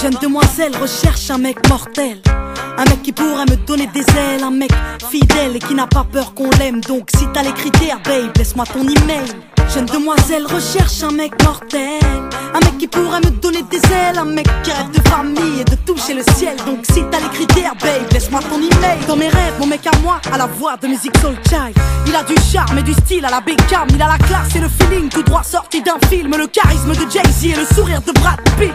Jeune demoiselle recherche un mec mortel, un mec qui pourrait me donner des ailes, un mec fidèle et qui n'a pas peur qu'on l'aime. Donc si t'as les critères, babe, laisse-moi ton email. Jeune demoiselle recherche un mec mortel, un mec qui pourrait me donner des ailes, un mec qui rêve de famille et de toucher le ciel. Donc si t'as les critères, babe, laisse-moi ton email. Dans mes rêves, mon mec à moi a la voix de musique soul child. Il a du charme et du style à la Beckham. Il a la classe et le feeling tout droit sorti d'un film. Le charisme de Jay-Z et le sourire de Brad Pitt.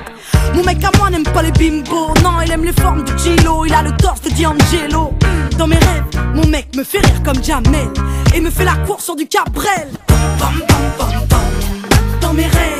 Mon mec à moi n'aime pas les bimbos, non, il aime les formes de Gilo. Il a le torse de D'Angelo. Dans mes rêves, mon mec me fait rire comme Jamel et me fait la course sur du Cabrel. Dans mes rêves,